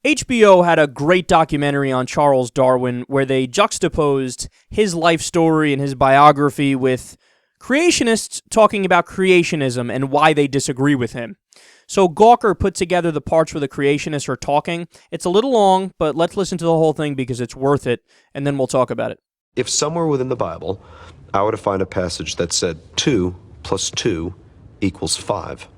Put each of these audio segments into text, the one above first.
HBO had a great documentary on Charles Darwin where they juxtaposed his life story and his biography with creationists talking about creationism and why they disagree with him. So Gawker put together the parts where the creationists are talking. It's a little long, but let's listen to the whole thing because it's worth it, and then we'll talk about it. If somewhere within the Bible I were to find a passage that said 2 plus 2 equals 5,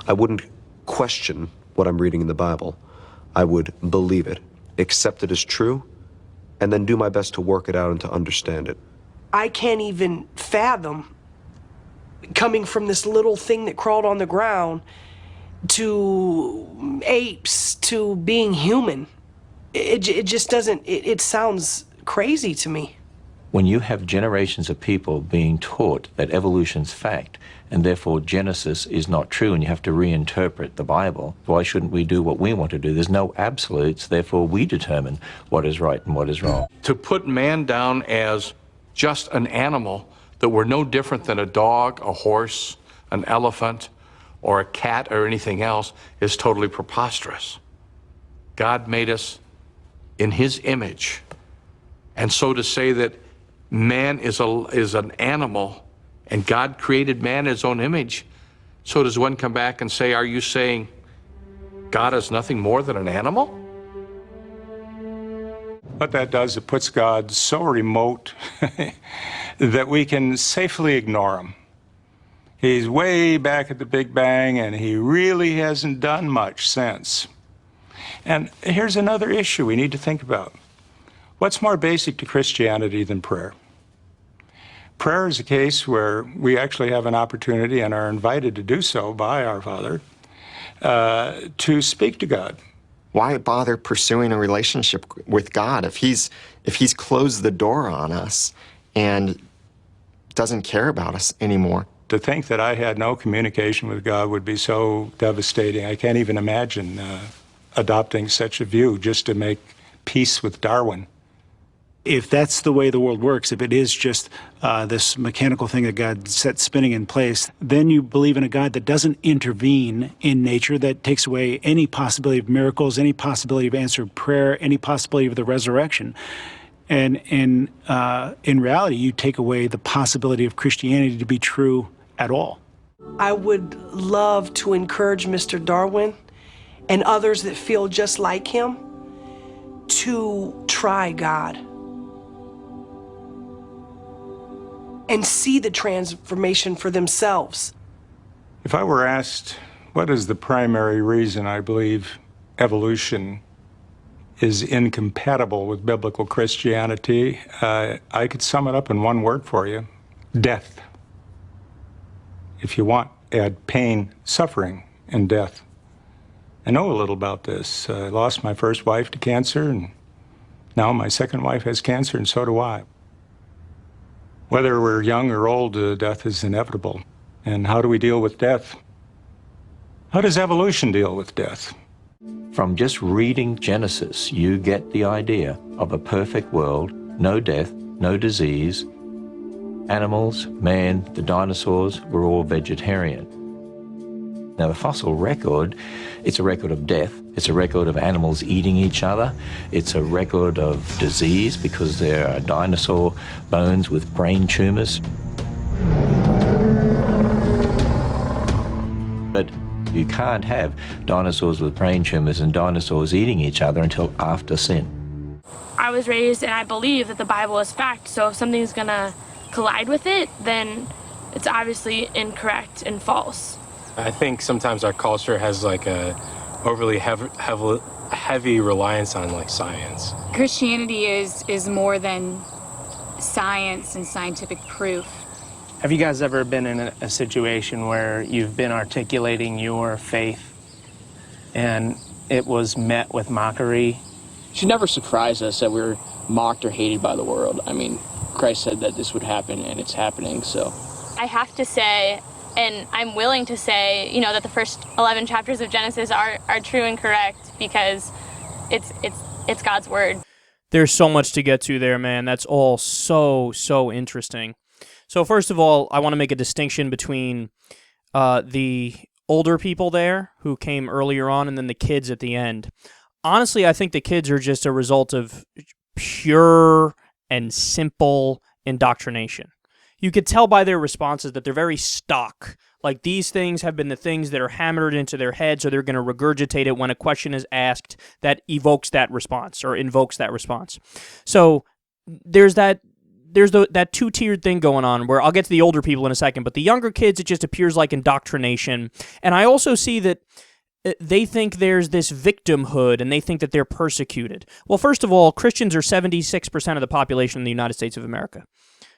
I wouldn't question what I'm reading in the Bible. I would believe it, accept it as true, and then do my best to work it out and to understand it. I can't even fathom coming from this little thing that crawled on the ground to apes to being human. It just doesn't, it sounds crazy to me. When you have generations of people being taught that evolution's fact and therefore Genesis is not true and you have to reinterpret the Bible, why shouldn't we do what we want to do? There's no absolutes, therefore we determine what is right and what is wrong. To put man down as just an animal, that we're no different than a dog, a horse, an elephant, or a cat or anything else is totally preposterous. God made us in his image. And so to say that man is an animal and God created man in his own image, so does one come back and say, are you saying God is nothing more than an animal? What that does, it puts God so remote that we can safely ignore him. He's way back at the Big Bang, and he really hasn't done much since. And here's another issue we need to think about. What's more basic to Christianity than prayer? Prayer is a case where we actually have an opportunity and are invited to do so by our Father to speak to God. Why bother pursuing a relationship with God if he's closed the door on us and doesn't care about us anymore? To think that I had no communication with God would be so devastating. I can't even imagine adopting such a view just to make peace with Darwin. If that's the way the world works, if it is just this mechanical thing that God set spinning in place, then you believe in a God that doesn't intervene in nature, that takes away any possibility of miracles, any possibility of answered prayer, any possibility of the resurrection. And in reality, you take away the possibility of Christianity to be true at all. I would love to encourage Mr. Darwin and others that feel just like him to try God and see the transformation for themselves. If I were asked, what is the primary reason I believe evolution is incompatible with biblical Christianity, I could sum it up in one word for you: death. If you want, add pain, suffering, and death. I know a little about this. I lost my first wife to cancer, and now my second wife has cancer, and so do I. Whether we're young or old, death is inevitable. And how do we deal with death? How does evolution deal with death? From just reading Genesis, you get the idea of a perfect world, no death, no disease. Animals, man, the dinosaurs were all vegetarian. Now, the fossil record, it's a record of death. It's a record of animals eating each other. It's a record of disease because there are dinosaur bones with brain tumors. But you can't have dinosaurs with brain tumors and dinosaurs eating each other until after sin. I was raised and I believe that the Bible is fact, so if something's gonna collide with it, then it's obviously incorrect and false. I think sometimes our culture has like a overly heavy reliance on like science. Christianity is more than science and scientific proof. Have you guys ever been in a situation where you've been articulating your faith and it was met with mockery? It should never surprise us that we're mocked or hated by the world. I mean, Christ said that this would happen, and it's happening, so. I have to say, and I'm willing to say, you know, that the first 11 chapters of Genesis are true and correct because it's God's word. There's so much to get to there, man. That's all so interesting. So first of all, I want to make a distinction between the older people there who came earlier on and then the kids at the end. honestly, I think the kids are just a result of pure and simple indoctrination. You could tell by their responses that they're very stock. Like, these things have been the things that are hammered into their heads, so they're going to regurgitate it when a question is asked that evokes that response or invokes that response. So there's that two-tiered thing going on where I'll get to the older people in a second, but the younger kids, it just appears like indoctrination. And I also see that they think there's this victimhood, and they think that they're persecuted. Well, first of all, Christians are 76% of the population in the United States of America.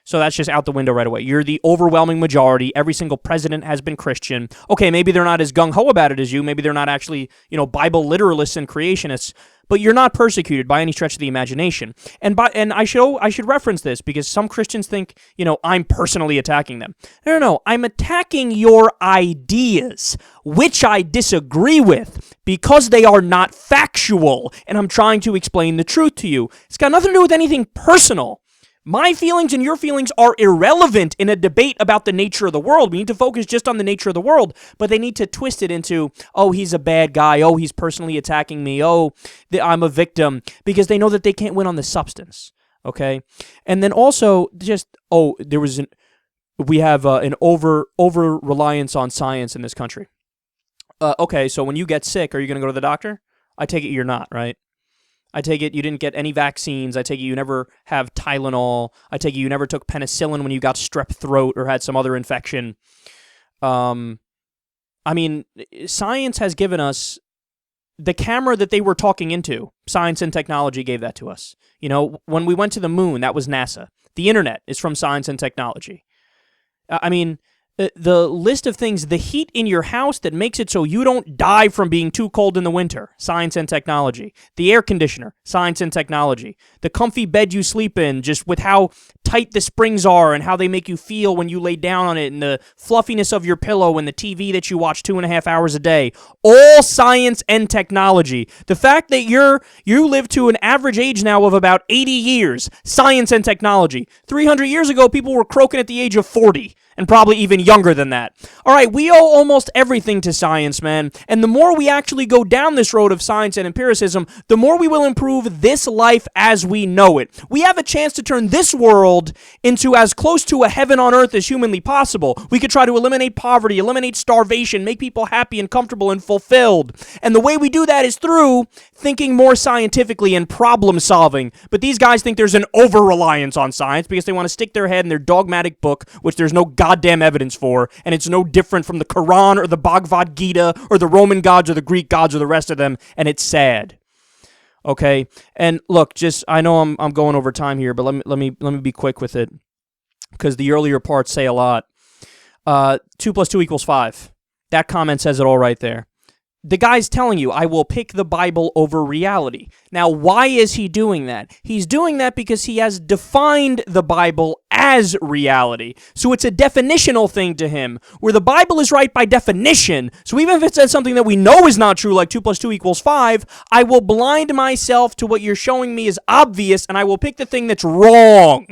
So that's just out the window right away. You're the overwhelming majority. Every single president has been Christian. Okay, maybe they're not as gung-ho about it as you. Maybe they're not actually, Bible literalists and creationists, but you're not persecuted by any stretch of the imagination. And I should reference this because some Christians think, I'm personally attacking them. No, I'm attacking your ideas, which I disagree with because they are not factual, and I'm trying to explain the truth to you. It's got nothing to do with anything personal. My feelings and your feelings are irrelevant in a debate about the nature of the world. We need to focus just on the nature of the world, but they need to twist it into, oh, he's a bad guy, oh, he's personally attacking me, oh, I'm a victim, because they know that they can't win on the substance, okay? And then also, we have an over-reliance on science in this country. Okay, so when you get sick, are you going to go to the doctor? I take it you're not, right? I take it you didn't get any vaccines. I take it you never have Tylenol. I take it you never took penicillin when you got strep throat or had some other infection. Science has given us the camera that they were talking into. Science and technology gave that to us. When we went to the moon, that was NASA. The internet is from science and technology. The list of things, the heat in your house that makes it so you don't die from being too cold in the winter, science and technology. The air conditioner, science and technology. The comfy bed you sleep in, just with how tight the springs are and how they make you feel when you lay down on it, and the fluffiness of your pillow and the TV that you watch 2.5 hours a day. All science and technology. The fact that you live to an average age now of about 80 years, science and technology. 300 years ago, people were croaking at the age of 40. And probably even younger than that. All right, we owe almost everything to science, man. And the more we actually go down this road of science and empiricism, the more we will improve this life as we know it. We have a chance to turn this world into as close to a heaven on earth as humanly possible. We could try to eliminate poverty, eliminate starvation, make people happy and comfortable and fulfilled. And the way we do that is through thinking more scientifically and problem solving. But these guys think there's an over-reliance on science because they want to stick their head in their dogmatic book, which there's no goddamn evidence for, and it's no different from the Quran or the Bhagavad Gita or the Roman gods or the Greek gods or the rest of them, and it's sad. Okay? And look, I know I'm going over time here, but let me be quick with it, because the earlier parts say a lot. 2 + 2 = 5. That comment says it all right there. The guy's telling you, I will pick the Bible over reality. Now, why is he doing that? He's doing that because he has defined the Bible as reality. So it's a definitional thing to him, where the Bible is right by definition. So even if it says something that we know is not true, like 2 + 2 = 5, I will blind myself to what you're showing me is obvious, and I will pick the thing that's wrong.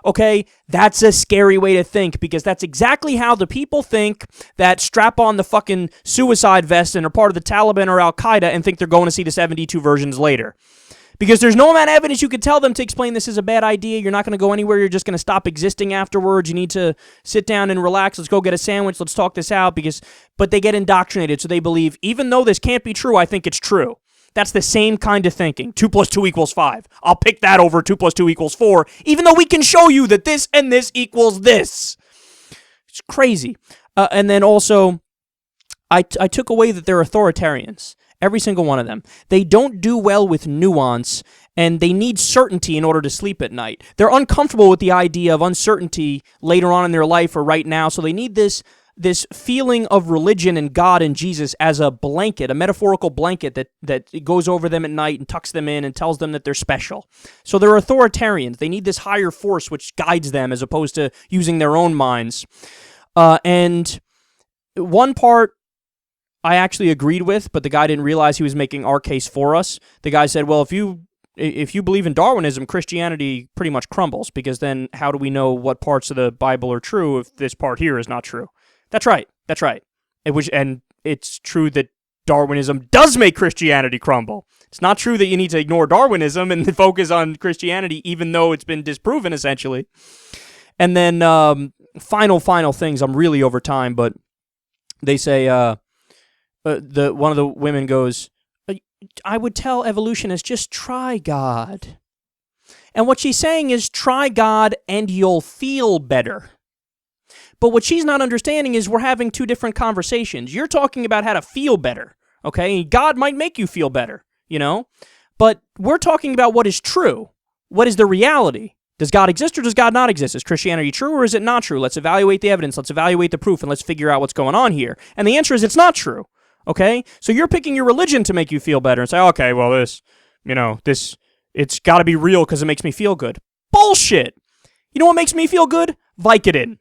Okay, that's a scary way to think, because that's exactly how the people think that strap on the fucking suicide vest and are part of the Taliban or Al-Qaeda and think they're going to see the 72 versions later. Because there's no amount of evidence you could tell them to explain this is a bad idea. You're not going to go anywhere. You're just going to stop existing afterwards. You need to sit down and relax. Let's go get a sandwich. Let's talk this out. But they get indoctrinated, so they believe, even though this can't be true, I think it's true. That's the same kind of thinking. 2 + 2 = 5. I'll pick that over 2 + 2 = 4, even though we can show you that this and this equals this. It's crazy. And then also, I took away that they're authoritarians. Every single one of them. They don't do well with nuance, and they need certainty in order to sleep at night. They're uncomfortable with the idea of uncertainty later on in their life or right now, so they need this feeling of religion and God and Jesus as a blanket, a metaphorical blanket that goes over them at night and tucks them in and tells them that they're special. So they're authoritarians. They need this higher force which guides them as opposed to using their own minds. And one part I actually agreed with, but the guy didn't realize he was making our case for us. The guy said, well, if you believe in Darwinism, Christianity pretty much crumbles, because then how do we know what parts of the Bible are true if this part here is not true? That's right. And it's true that Darwinism does make Christianity crumble. It's not true that you need to ignore Darwinism and focus on Christianity, even though it's been disproven, essentially. And then final things. I'm really over time, but they say one of the women goes, I would tell evolutionists, just try God. And what she's saying is try God and you'll feel better. But what she's not understanding is we're having two different conversations. You're talking about how to feel better, okay? God might make you feel better, you know? But we're talking about what is true. What is the reality? Does God exist or does God not exist? Is Christianity true or is it not true? Let's evaluate the evidence. Let's evaluate the proof, and let's figure out what's going on here. And the answer is it's not true, okay? So you're picking your religion to make you feel better and say, okay, well, it's got to be real because it makes me feel good. Bullshit! You know what makes me feel good? Vicodin.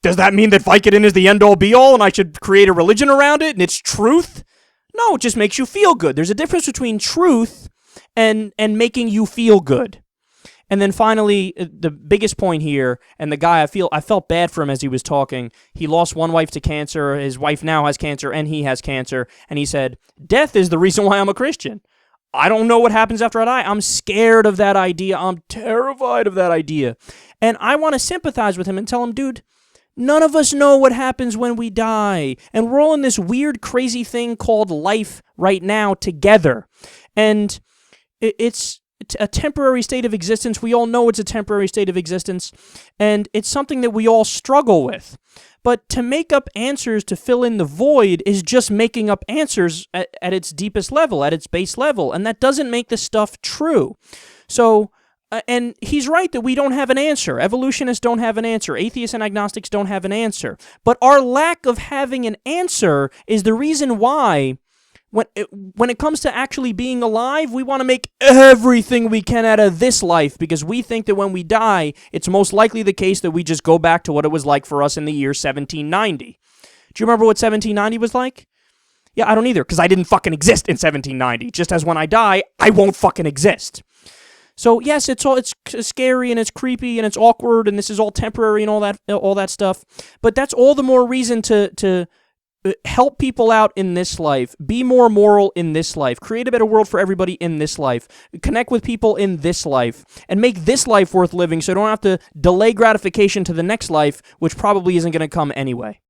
Does that mean that Vicodin is the end-all be-all and I should create a religion around it and it's truth? No, it just makes you feel good. There's a difference between truth and making you feel good. And then finally, the biggest point here, and the guy, I felt bad for him as he was talking. He lost one wife to cancer, his wife now has cancer, and he has cancer, and he said, death is the reason why I'm a Christian. I don't know what happens after I die. I'm scared of that idea. I'm terrified of that idea. And I want to sympathize with him and tell him, dude, none of us know what happens when we die. And we're all in this weird, crazy thing called life right now together. And it's a temporary state of existence. We all know it's a temporary state of existence. And it's something that we all struggle with. But to make up answers to fill in the void is just making up answers at its deepest level, at its base level. And that doesn't make the stuff true. So, and he's right that we don't have an answer. Evolutionists don't have an answer. Atheists and agnostics don't have an answer. But our lack of having an answer is the reason why when it comes to actually being alive, we want to make everything we can out of this life because we think that when we die, it's most likely the case that we just go back to what it was like for us in the year 1790. Do you remember what 1790 was like? Yeah, I don't either, because I didn't fucking exist in 1790. Just as when I die, I won't fucking exist. So yes, it's scary and it's creepy and it's awkward and this is all temporary and all that stuff. But that's all the more reason to help people out in this life, be more moral in this life, create a better world for everybody in this life, connect with people in this life, and make this life worth living so you don't have to delay gratification to the next life, which probably isn't going to come anyway.